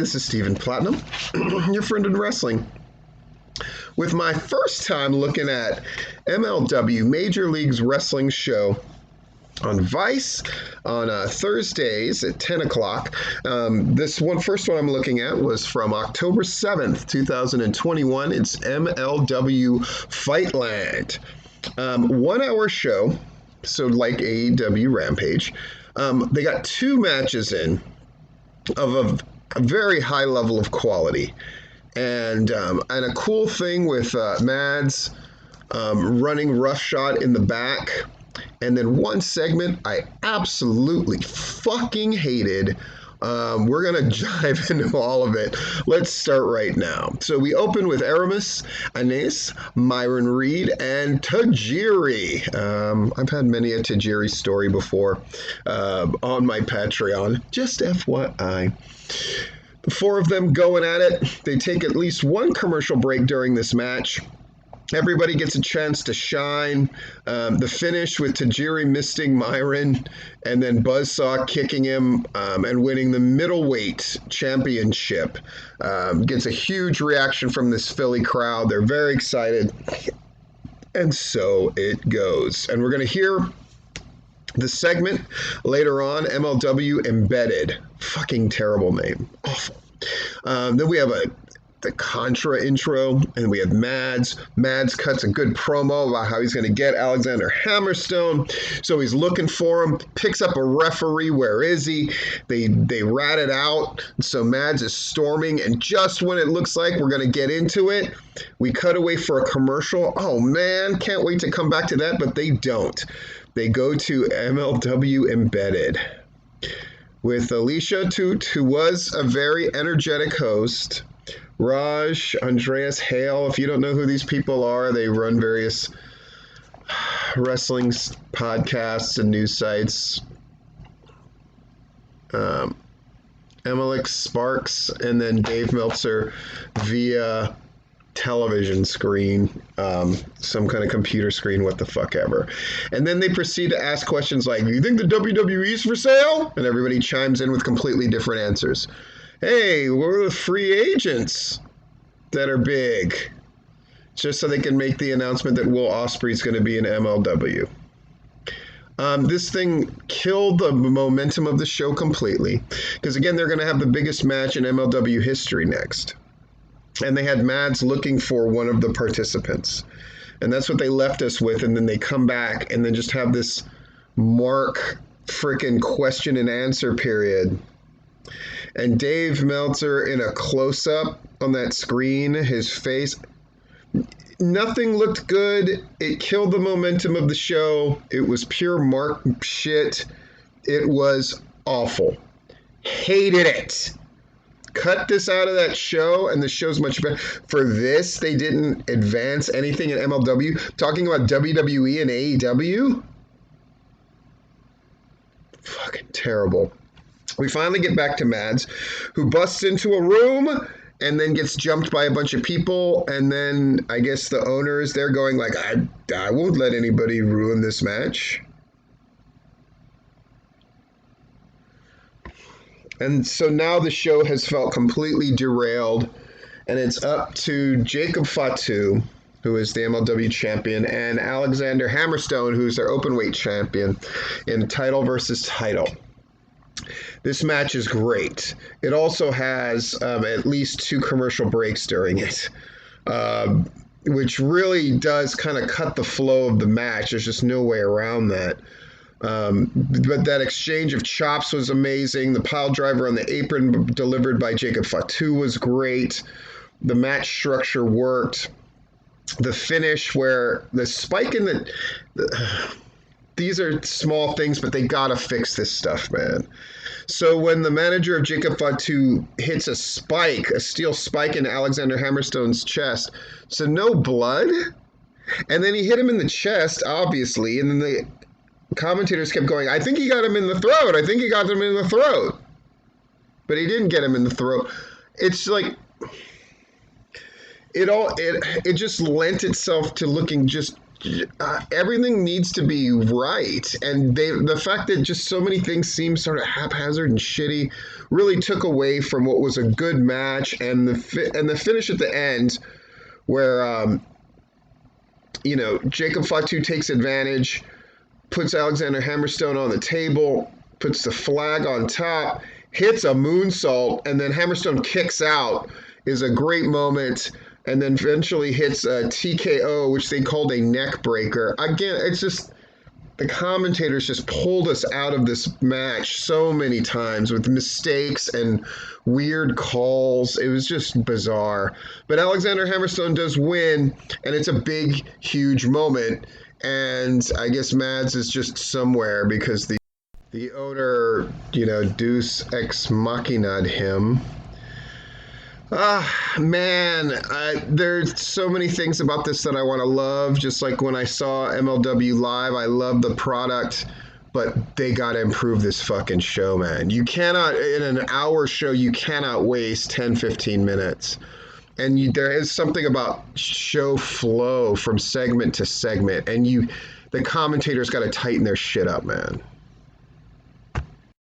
this is Stephen Platinum, your friend in wrestling, with my first time looking at MLW Major Leagues Wrestling show on Vice on Thursdays at 10 o'clock. First one I'm looking at was from October 7th, 2021. It's MLW Fightland. 1 hour show, so like AEW Rampage. They got 2 matches in of a very high level of quality. And a cool thing with Mads running roughshod in the back. And then one segment I absolutely fucking hated. We're going to dive into all of it. Let's start right now. So we open with Aramis, Anais, Myron Reed, and Tajiri. I've had many a Tajiri story before on my Patreon. Just FYI. The 4 of them going at it. They take at least one commercial break during this match. Everybody gets a chance to shine. The finish with Tajiri misting Myron and then Buzzsaw kicking him and winning the middleweight championship. Gets a huge reaction from this Philly crowd. They're very excited. And so it goes. And we're going to hear the segment later on, MLW Embedded. Fucking terrible name. Awful. Then we have the Contra intro, and we have Mads. Mads cuts a good promo about how he's going to get Alexander Hammerstone. So he's looking for him, picks up a referee. Where is he? They rat it out. So Mads is storming, and just when it looks like we're going to get into it, we cut away for a commercial. Oh man, can't wait to come back to that, but they don't. They go to MLW Embedded with Alicia Toot, who was a very energetic host. Raj, Andreas Hale. If you don't know who these people are, they run various wrestling podcasts and news sites. Emmerich Sparks, and then Dave Meltzer via television screen, some kind of computer screen, what the fuck ever. And then they proceed to ask questions like, do you think the WWE's for sale? And everybody chimes in with completely different answers. Hey, we're the free agents that are big. Just so they can make the announcement that Will Ospreay's going to be in MLW. This thing killed the momentum of the show completely. Because again, they're going to have the biggest match in MLW history next. And they had Mads looking for one of the participants. And that's what they left us with. And then they come back and then just have this frickin' question and answer period. And Dave Meltzer in a close-up on that screen, his face, nothing looked good. It killed the momentum of the show. It was pure Mark shit. It was awful. Hated it. Cut this out of that show, and the show's much better. For this, they didn't advance anything in MLW. Talking about WWE and AEW? Fucking terrible. We finally get back to Mads, who busts into a room and then gets jumped by a bunch of people. And then I guess the owners, they're going like, I won't let anybody ruin this match. And so now the show has felt completely derailed, and it's up to Jacob Fatu, who is the MLW champion, and Alexander Hammerstone, who's their openweight champion, in title versus title. This match is great. It also has at least 2 commercial breaks during it, which really does kind of cut the flow of the match. There's just no way around that. But that exchange of chops was amazing. The pile driver on the apron delivered by Jacob Fatu was great. The match structure worked. The finish where the spike in these are small things, but they gotta fix this stuff, man. So when the manager of Jacob Fatu hits a steel spike in Alexander Hammerstone's chest, so no blood, and then he hit him in the chest, obviously, and then the commentators kept going, I think he got him in the throat. I think he got him in the throat. But he didn't get him in the throat. It's like, it just lent itself to looking just everything needs to be right, and the fact that just so many things seem sort of haphazard and shitty really took away from what was a good match, and the finish at the end where Jacob Fatu takes advantage, puts Alexander Hammerstone on the table, puts the flag on top, hits a moonsault, and then Hammerstone kicks out is a great moment, and then eventually hits a TKO, which they called a neck breaker. Again, it's just the commentators just pulled us out of this match so many times with mistakes and weird calls. It was just bizarre. But Alexander Hammerstone does win, and it's a big, huge moment. And I guess Mads is just somewhere because the owner, Deus Ex Machina'd him. Man, there's so many things about this that I want to love. Just like when I saw MLW Live, I love the product, but they got to improve this fucking show, man. You cannot, in an hour show, you cannot waste 10, 15 minutes. And there is something about show flow from segment to segment, and the commentators got to tighten their shit up, man.